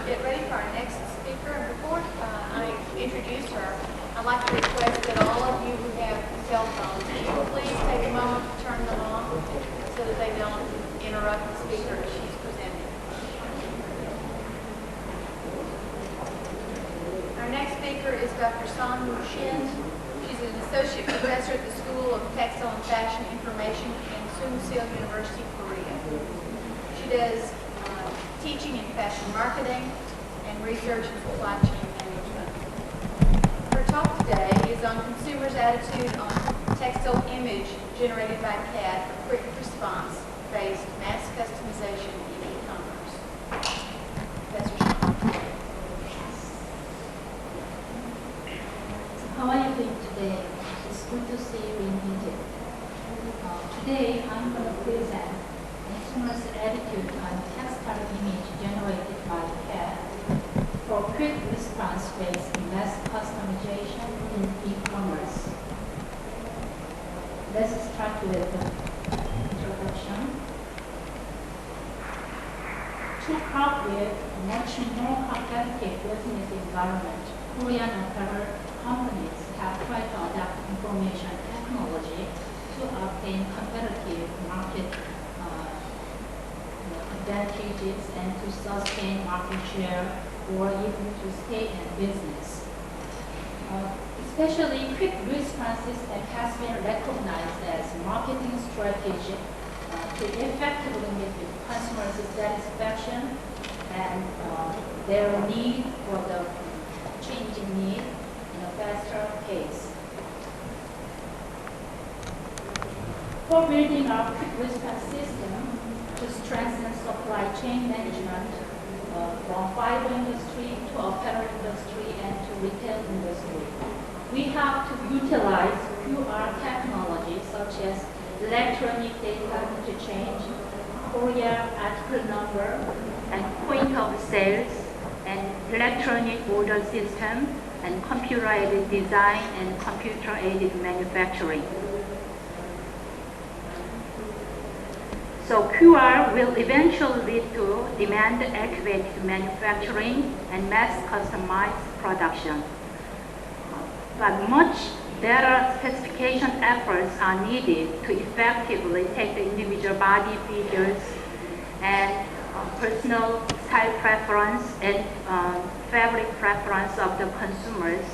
get ready for our next speaker. And before I introduce her, I'd like to request that all of you who have cell phones, please take a moment to turn them off so that they don't interrupt the speaker as she's presenting. Our next speaker is Dr. Sangmoo Shin. She's an associate professor at the School of Textile and Fashion Information in Soongsil University, Korea. She does teaching in fashion marketing and research in supply chain management. Her talk today is on consumers' attitude on textile image generated by CAD for quick response-based mass customization in e-commerce. Professor Shin. How are you doing today? It's good to see you in Egypt. Today, I'm going to present consumers' attitude on textile image generated by CAD for quick response-based mass customization in e-commerce. Let's start with the introduction. To cope with a much more competitive business environment, Korean apparel companies have tried to adapt information technology to obtain competitive market advantages and to sustain market share or even to stay in business. Especially quick responses that has been recognized as marketing strategy to effectively meet the customers' satisfaction and their need for the changing need in a faster pace. For building our quick response system to strengthen supply chain management from fiber industry to apparel industry and to retail industry, we have to utilize QR technology such as electronic data interchange, Korea article number, and point of sales, and electronic order system, and computer-aided design and computer-aided manufacturing. So QR will eventually lead to demand-activated manufacturing and mass-customized production. But much better specification efforts are needed to effectively take the individual body figures and personal style preference and fabric preference of the consumers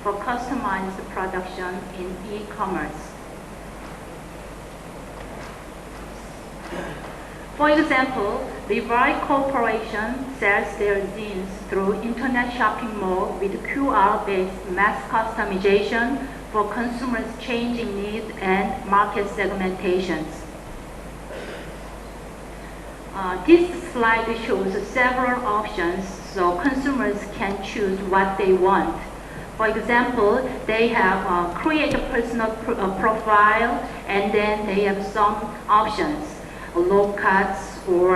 for customized production in e-commerce. For example, Fibre Corporation sells their jeans through internet shopping mall with QR-based mass customization for consumers' changing needs and market segmentations. This slide shows several options so consumers can choose what they want. For example, they have create a personal profile, and then they have some options. Low cuts or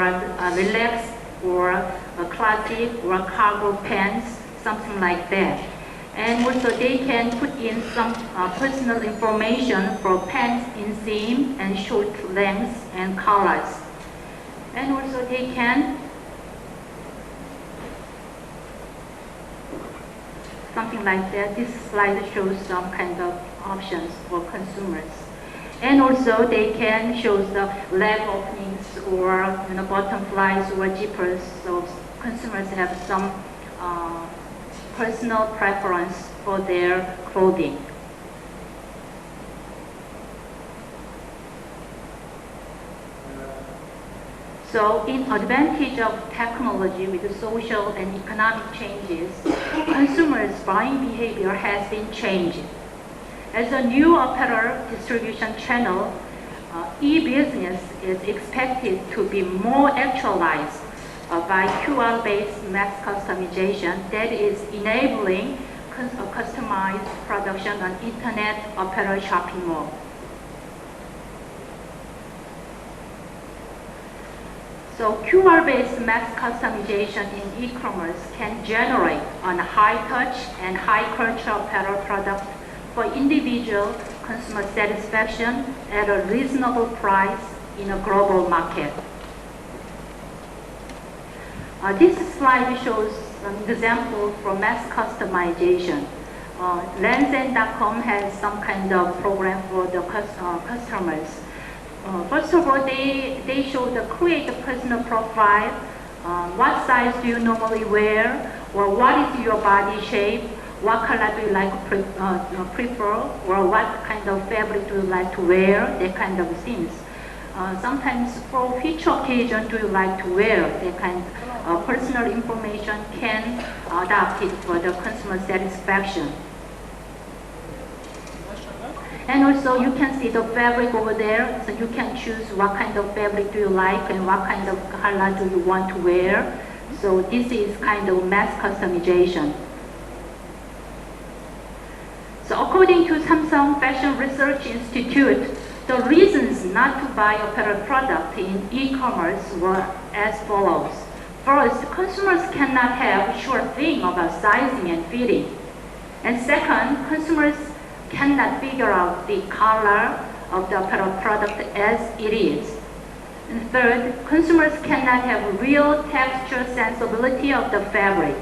relaxed or classic or cargo pants, something like that. And also they can put in some personal information for pants in seam and short lengths and colors. And also they can something like that. This slide shows some kind of options for consumers. And also they can show the leg openings or butterflies or zippers, so consumers have some personal preference for their clothing. So in advantage of technology with the social and economic changes, consumers' buying behavior has been changed. As a new apparel distribution channel, e-business is expected to be more actualized by QR-based mass customization that is enabling customized production on internet apparel shopping mall. So QR-based mass customization in e-commerce can generate on high-touch and high-culture apparel products for individual consumer satisfaction at a reasonable price in a global market. This slide shows an example for mass customization. Lenzen.com has some kind of program for the customers. First of all, they show the create a personal profile. What size do you normally wear? Or what is your body shape? What color do you like prefer? Or what kind of fabric do you like to wear? That kind of things. Sometimes for which occasion do you like to wear? That kind of personal information can adapt it for the consumer satisfaction. And also you can see the fabric over there, so you can choose what kind of fabric do you like and what kind of color do you want to wear. So this is kind of mass customization. So according to Samsung Fashion Research Institute, the reasons not to buy apparel product in e-commerce were as follows. First, consumers cannot have sure thing about sizing and fitting. And second, consumers cannot figure out the color of the apparel product as it is. And third, consumers cannot have real texture sensibility of the fabric.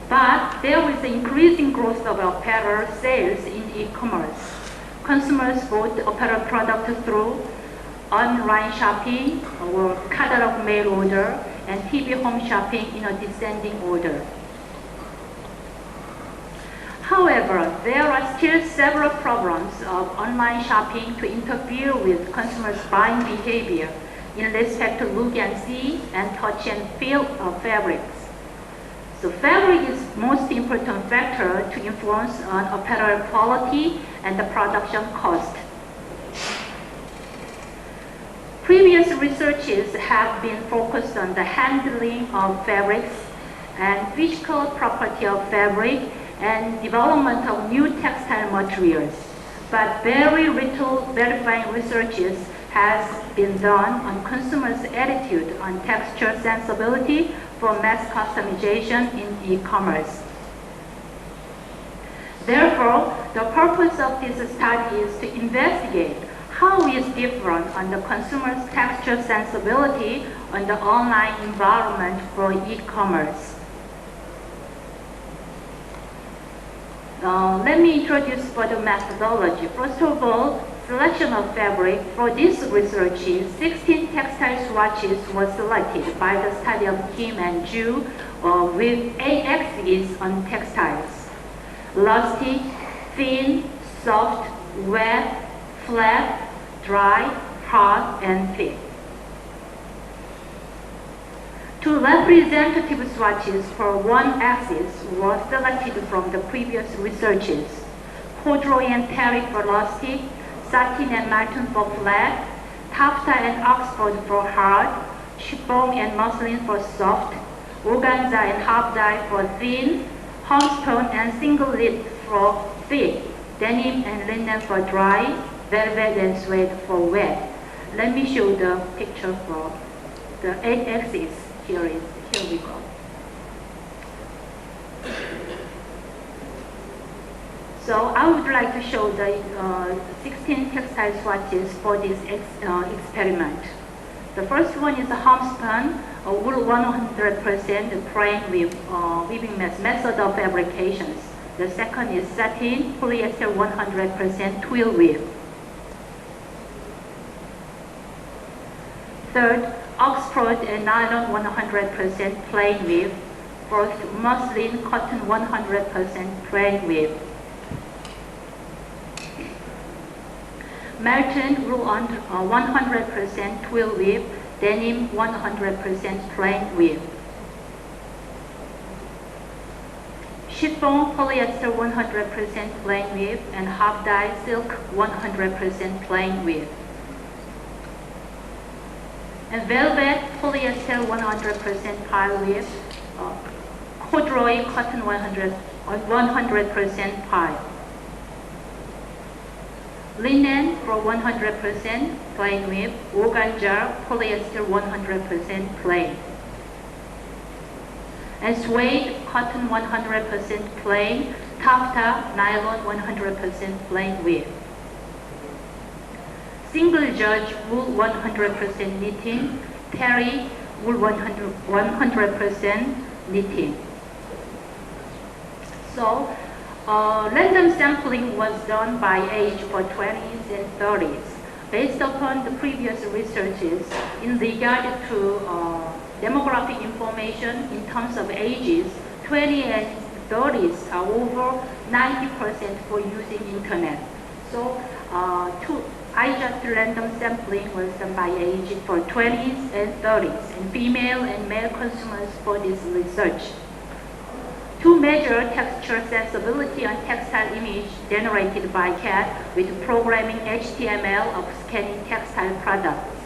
But there is increasing growth of apparel sales in e-commerce. Consumers bought apparel products through online shopping or catalog mail order and TV home shopping in a descending order. However, there are still several problems of online shopping to interfere with consumers' buying behavior in respect to look and see and touch and feel of fabrics. So fabric is most important factor to influence on apparel quality and the production cost. Previous researches have been focused on the handling of fabrics and physical property of fabric and development of new textile materials. But very little verifying researches has been done on consumers' attitude on texture sensibility for mass customization in e-commerce. Therefore, the purpose of this study is to investigate how is different on the consumer's texture sensibility on the online environment for e-commerce. Let me introduce for the methodology. First of all, selection of fabric. For this research, 16 textile swatches were selected by the study of Kim and Ju with 8 axes on textiles: elastic, thin, soft, wet, flat, dry, hard, and thick. 2 representative swatches for one axis were selected from the previous researches: corduroy and terry for elastic, satin and nylon for flat, taffeta and oxford for hard, chiffon and muslin for soft, organza and half dye for thin, homespun and single lead for thick, denim and linen for dry, velvet and suede for wet. Let me show the picture for the 8 axes. Here we go. So I would like to show the 16 textile swatches for this experiment. The first one is a homespun, a wool 100% plain with weaving method of fabrications. The second is satin, polyester 100% twill weave. Third, oxford and nylon 100% plain weave. Fourth, muslin, cotton 100% plain weave. Melton, wool 100% twill weave, denim 100% plain weave. Chiffon, polyester 100% plain weave, and half dye silk 100% plain weave. And velvet, polyester 100% pile weave, corduroy cotton 100% pile. Linen for 100% plain weave, organza, polyester 100% plain. And suede, cotton 100% plain, taffeta, nylon 100% plain weave. Single judge, wool 100% knitting, terry full 100% knitting. So random sampling was done by age for 20s and 30s. Based upon the previous researches in regard to demographic information in terms of ages, 20 and 30s are over 90% for using internet. So I just random sampling was done by age for 20s and 30s, and female and male consumers for this research. To measure texture sensibility on textile image generated by CAD with programming HTML of scanning textile products.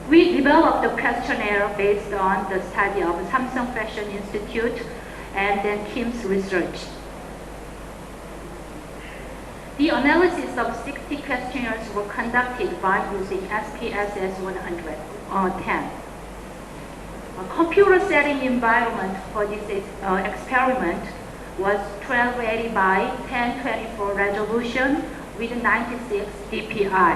We developed a questionnaire based on the study of Samsung Fashion Institute and then Kim's research. The analysis of 60 questionnaires were conducted by using SPSS 110. A computer setting environment for this experiment was 1280 by 1024 resolution with 96 dpi.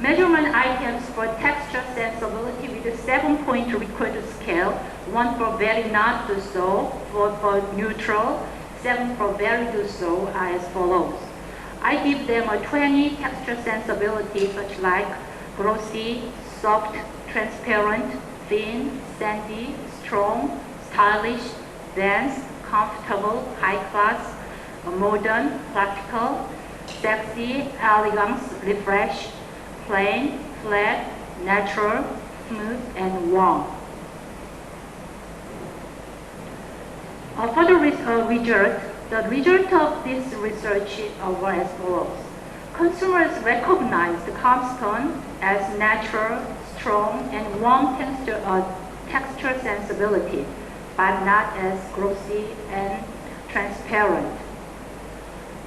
Measurement items for texture sensibility with a 7-point Richter scale, 1 for very not do so, 4 for neutral, 7 for very do so are as follows. I give them a 20 texture sensibility such like glossy, soft, transparent, thin, sandy, strong, stylish, dense, comfortable, high class, modern, practical, sexy, elegance, refresh, plain, flat, natural, smooth, and warm. For the result of this research were as follows. Consumers recognized Comstone as natural, strong, and warm texture sensibility, but not as glossy and transparent.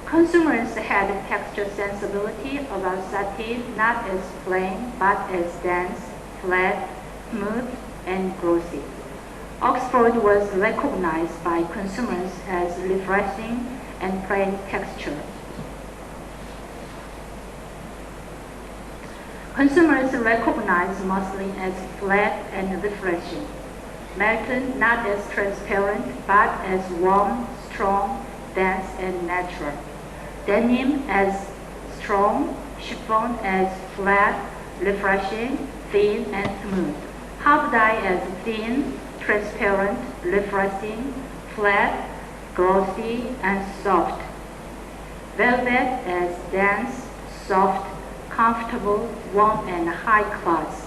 Consumers had texture sensibility about satin, not as plain, but as dense, flat, smooth, and glossy. Oxford was recognized by consumers as refreshing and plain texture. Consumers recognize muslin as flat and refreshing. Melton not as transparent, but as warm, strong, dense, and natural. Denim as strong, chiffon as flat, refreshing, thin, and smooth. Half dye as thin, transparent, refreshing, flat, glossy, and soft. Velvet as dense, soft, comfortable, warm, and high class.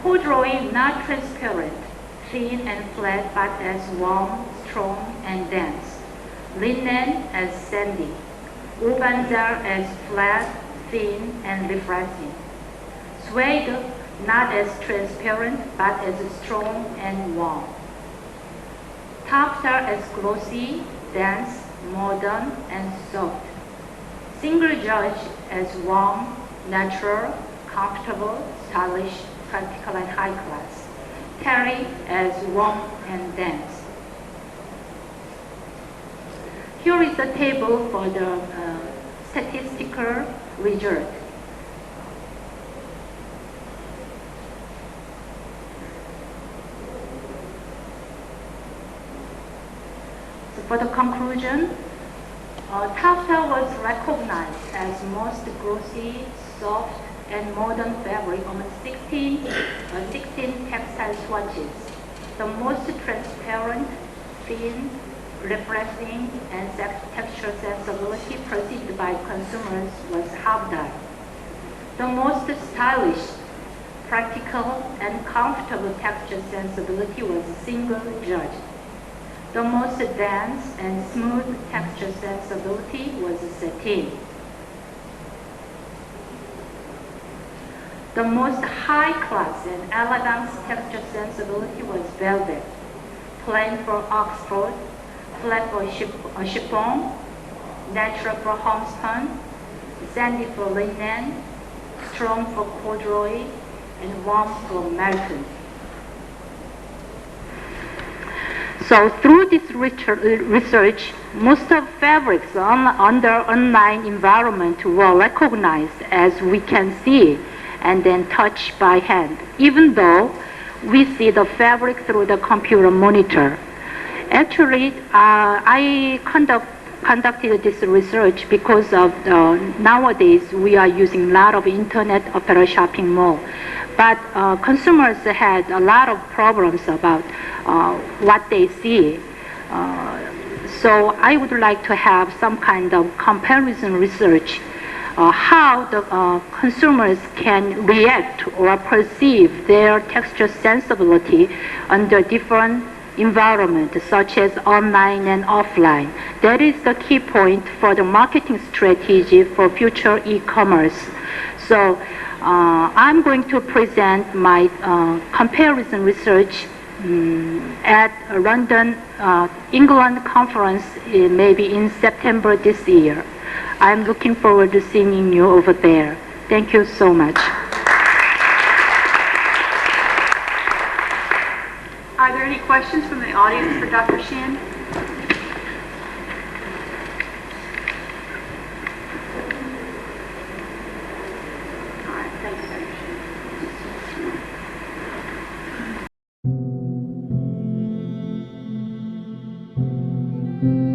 Corduroy not transparent, thin and flat, but as warm, strong, and dense. Linen as sandy. Organza as flat, thin, and refreshing. Suede not as transparent, but as strong and warm. Taffeta as glossy, dense, modern, and soft. Single judge as warm, natural, comfortable, stylish, practical, and high class. Terry as warm and dense. Here is the table for the statistical result. So for the conclusion, taffeta was recognized as most glossy, soft, and modern fabric among 16 textile swatches. The most transparent, thin, refreshing, and texture sensibility perceived by consumers was half dye. The most stylish, practical, and comfortable texture sensibility was single judge. The most dense and smooth texture sensibility was satin. The most high class and elegant texture sensibility was velvet, plain for Oxford, flat for chiffon, natural for homespun, sandy for linen, strong for corduroy, and warm for Melton. So through this research, most of fabrics under online environment were recognized as we can see and then touch by hand, even though we see the fabric through the computer monitor. Actually, I conducted this research because of nowadays we are using a lot of internet apparel shopping mall. But consumers had a lot of problems about what they see. So I would like to have some kind of comparison research, how the consumers can react or perceive their texture sensibility under different environment, such as online and offline. That is the key point for the marketing strategy for future e-commerce. So I'm going to present my comparison research at a London, England conference maybe in September this year. I'm looking forward to seeing you over there. Thank you so much. Are there any questions from the audience for Dr. Shin? All right, thank you, Dr. Shin.